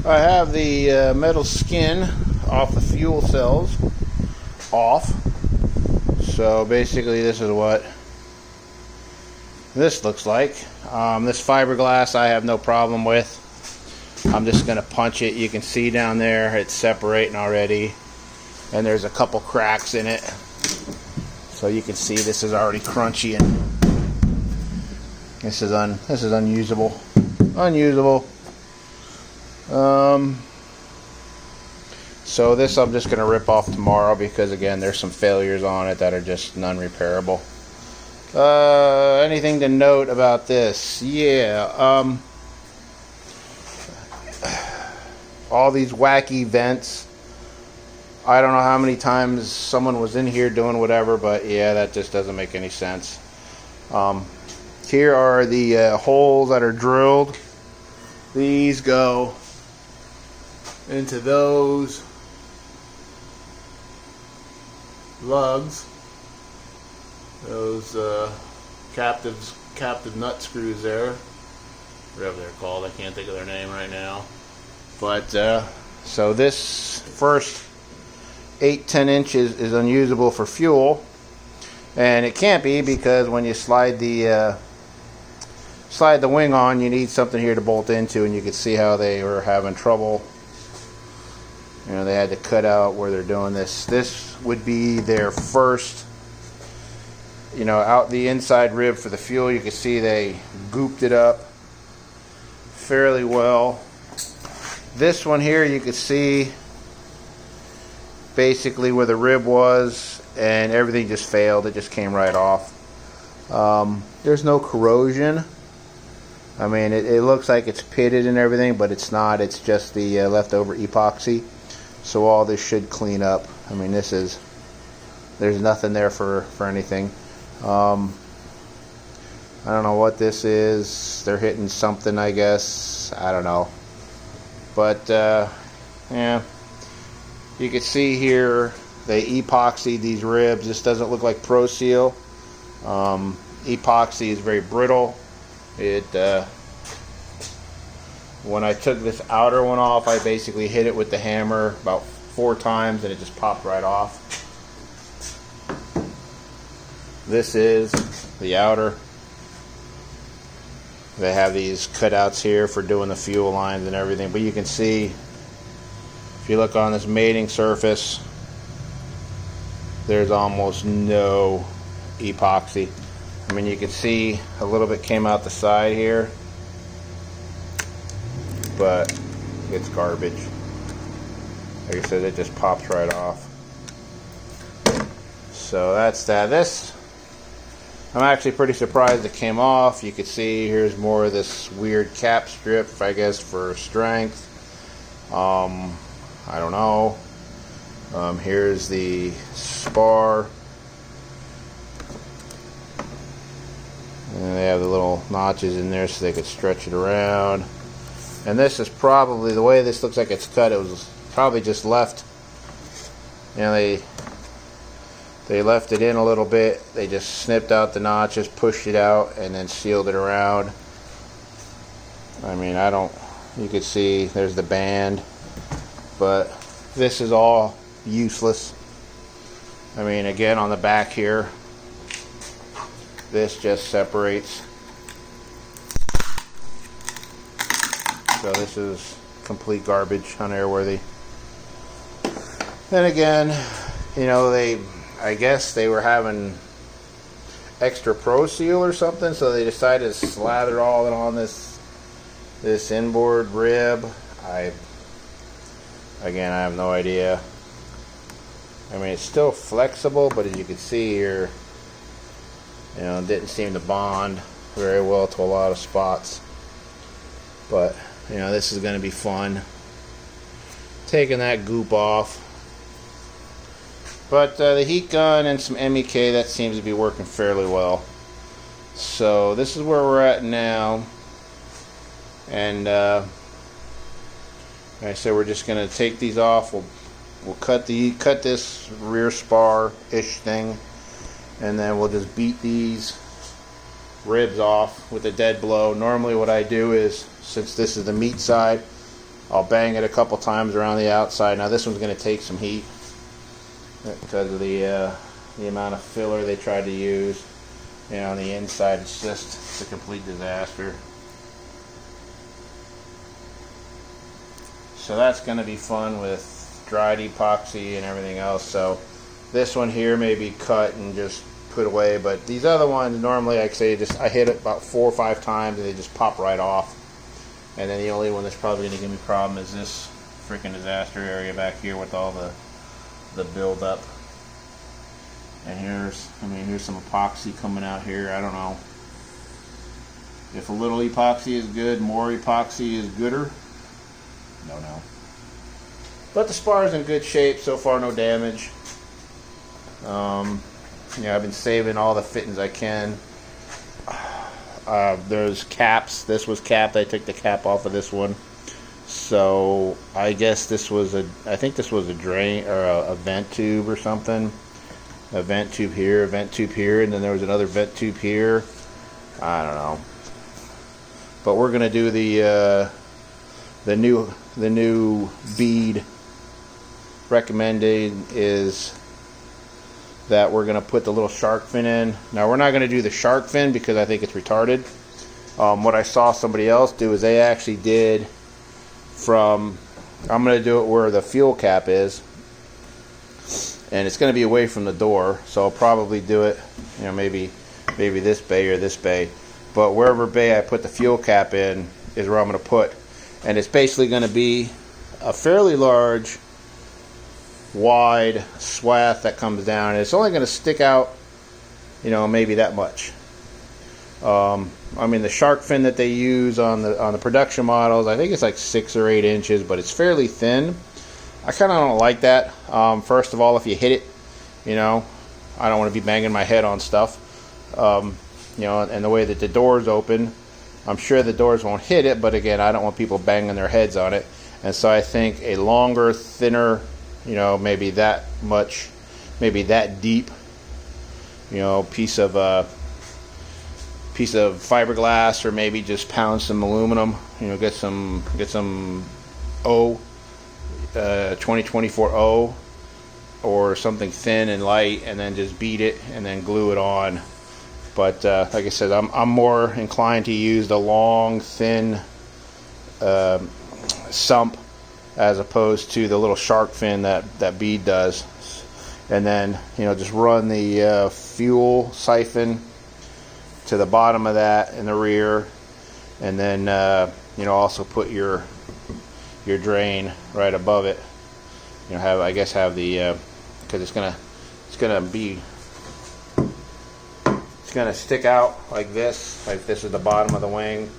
I have the metal skin off the fuel cells off. So basically this is what this looks like. This fiberglass I have no problem with. I'm just going to punch it. You can see down there it's separating already. And there's a couple cracks in it. So you can see this is already crunchy and this is unusable. Unusable. So this I'm just going to rip off tomorrow because again there's some failures on it that are just non-repairable. Anything to note about this? Yeah, all these wacky vents. I don't know how many times someone was in here doing whatever, but yeah, that just doesn't make any sense. Here are the holes that are drilled. These go into those lugs, those captive nut screws there, whatever they're called. I can't think of their name right now. But so this first 8-10 inches is unusable for fuel, and it can't be because when you slide the wing on, you need something here to bolt into, and you can see how they were having trouble. You know, they had to cut out where they're doing this. This would be their first, you know, out the inside rib for the fuel. You can see they gooped it up fairly well. This one here, you can see basically where the rib was, and everything just failed. It just came right off. There's no corrosion. I mean, it looks like it's pitted and everything, but it's not. It's just the leftover epoxy. So all this should clean up. I mean, there's nothing there for anything. I don't know what this is. They're hitting something, I guess. I don't know. But yeah, you can see here they epoxied these ribs. This doesn't look like Pro Seal. Epoxy is very brittle. When I took this outer one off, I basically hit it with the hammer about 4 times and it just popped right off. This is the outer. They have these cutouts here for doing the fuel lines and everything, but you can see if you look on this mating surface, there's almost no epoxy. I mean, you can see a little bit came out the side here, but it's garbage. Like I said, it just pops right off. So that's that. This, I'm actually pretty surprised it came off. You can see here's more of this weird cap strip, I guess, for strength. I don't know. Here's the spar. And they have the little notches in there so they could stretch it around. And this is probably, the way this looks like it's cut, it was probably just left. You know, they left it in a little bit. They just snipped out the notches, pushed it out, and then sealed it around. I mean, you could see there's the band, but this is all useless. I mean, again, on the back here, this just separates. So this is complete garbage, unairworthy. Then again, you know, I guess they were having extra Pro Seal or something, so they decided to slather all it on this inboard rib. I have no idea. I mean, it's still flexible, but as you can see here, you know, it didn't seem to bond very well to a lot of spots. But, you know, this is going to be fun. Taking that goop off. But the heat gun and some MEK, that seems to be working fairly well. So this is where we're at now. And like I said, we're just going to take these off. We'll cut this rear spar-ish thing. And then we'll just beat these ribs off with a dead blow. Normally what I do is, since this is the meat side, I'll bang it a couple times around the outside. Now this one's going to take some heat because of the amount of filler they tried to use. You know, on the inside it's a complete disaster. So that's going to be fun with dried epoxy and everything else. So this one here may be cut and just put away, but these other ones normally, like I say, I hit it about 4 or 5 times and they just pop right off. And then the only one that's probably going to give me a problem is this freaking disaster area back here with all the buildup. And here's some epoxy coming out here. I don't know if a little epoxy is good, more epoxy is gooder. Don't know. But the spar is in good shape so far, no damage. I've been saving all the fittings I can. There's caps. This was capped. I took the cap off of this one. So I guess this was I think this was a drain or a vent tube or something. A vent tube here, a vent tube here, and then there was another vent tube here. I don't know. But we're gonna do the new Bede recommended is that we're going to put the little shark fin in. Now we're not going to do the shark fin because I think it's retarded. What I saw somebody else do is they actually did I'm going to do it where the fuel cap is, and it's going to be away from the door, so I'll probably do it, maybe this bay or this bay, but wherever bay I put the fuel cap in is where I'm going to put. And it's basically going to be a fairly large, wide swath that comes down. And it's only going to stick out, maybe that much. The shark fin that they use on the production models, I think it's like 6 or 8 inches, but it's fairly thin. I kind of don't like that. First of all, if you hit it, I don't want to be banging my head on stuff. And the way that the doors open, I'm sure the doors won't hit it, but again, I don't want people banging their heads on it. And so I think a longer, thinner, maybe that much, maybe that deep, piece of fiberglass, or maybe just pound some aluminum, get some 2024 O or something thin and light, and then just beat it and then glue it on. But like I said, I'm more inclined to use the long, thin sump as opposed to the little shark fin that Bede does. And then, just run the fuel siphon to the bottom of that in the rear, and then also put your drain right above it. Have the because it's gonna stick out like this. Like this is the bottom of the wing.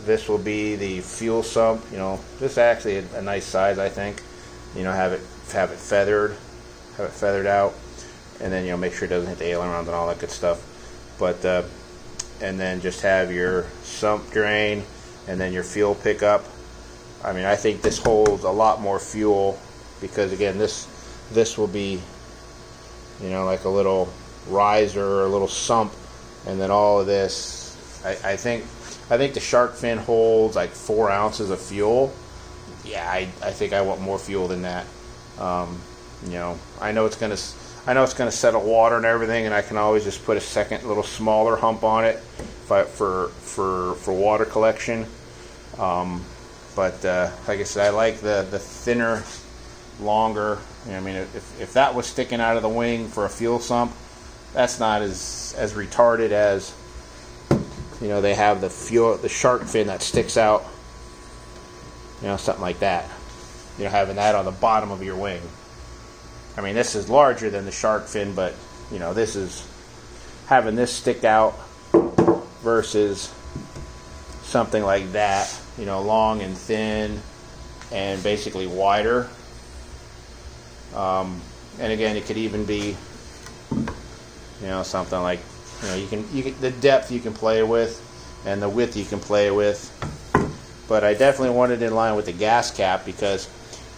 This will be the fuel sump. This is actually a nice size, I think. Have it feathered out, and then make sure it doesn't hit the ailerons and all that good stuff. But and then just have your sump drain, and then your fuel pickup. I think this holds a lot more fuel because again, this will be like a little riser or a little sump. And then all of this, I think the shark fin holds like 4 ounces of fuel. Yeah, I think I want more fuel than that. I know it's gonna settle water and everything, and I can always just put a second little smaller hump on it for water collection. But like I said, I like the thinner, longer. If that was sticking out of the wing for a fuel sump, that's not as retarded as they have the shark fin that sticks out, something like that, having that on the bottom of your wing. This is larger than the shark fin, but this is having this stick out versus something like that, long and thin and basically wider. And again, it could even be something like you can the depth you can play with, and the width you can play with. But I definitely want it in line with the gas cap, because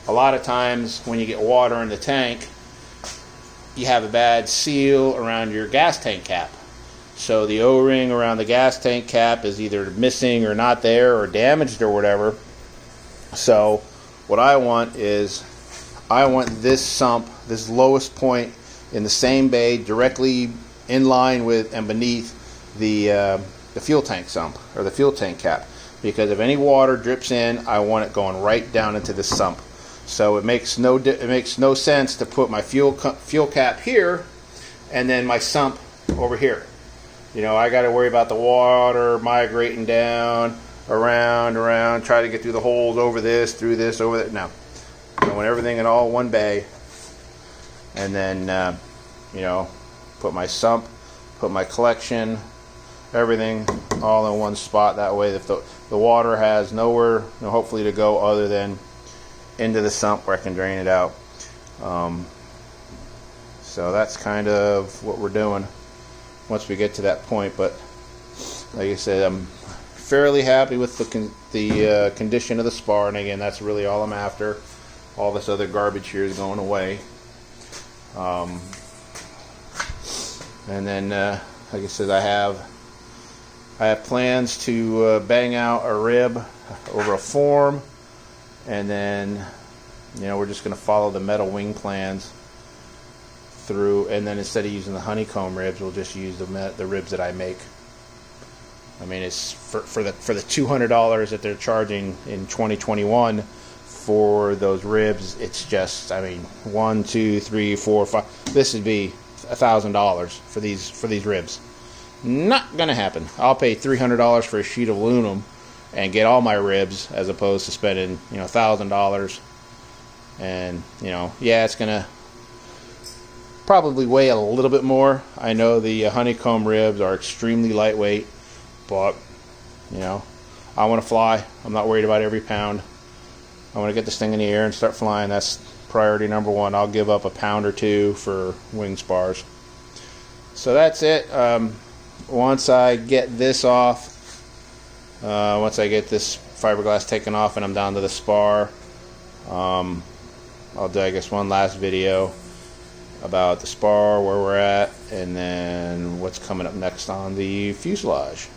a lot of times when you get water in the tank, you have a bad seal around your gas tank cap. So the O-ring around the gas tank cap is either missing or not there or damaged or whatever. So what I want is I want this sump, this lowest point in the same bay, directly in line with and beneath the fuel tank sump, or the fuel tank cap, because if any water drips in, I want it going right down into the sump. So it makes no sense to put my fuel cap here and then my sump over here. You know, I got to worry about the water migrating down, around, try to get through the holes over this, through this, over that. No, I want everything in all one bay, and then you know, put my sump, put my collection, everything all in one spot. That way, if the water has nowhere, you know, hopefully to go other than into the sump where I can drain it out. So that's kind of what we're doing once we get to that point. But like I said, I'm fairly happy with the condition of the spar, and again, that's really all I'm after. All this other garbage here is going away. And then, like I said, I have plans to bang out a rib over a form, and then, you know, we're just going to follow the metal wing plans through, and then instead of using the honeycomb ribs, we'll just use the ribs that I make. I mean, it's for the $200 that they're charging in 2021 for those ribs. It's just, I mean, 1, 2, 3, 4, 5. This would be $1,000 for these ribs. Not gonna happen. I'll pay $300 for a sheet of aluminum and get all my ribs, as opposed to spending, you know, $1,000. And, you know, yeah, it's gonna probably weigh a little bit more. I know the honeycomb ribs are extremely lightweight, but, you know, I want to fly. I'm not worried about every pound. I want to get this thing in the air and start flying. That's priority number one. I'll give up a pound or two for wing spars. So that's it. Once I get this off, once I get this fiberglass taken off and I'm down to the spar, I'll do, I guess, one last video about the spar, where we're at, and then what's coming up next on the fuselage.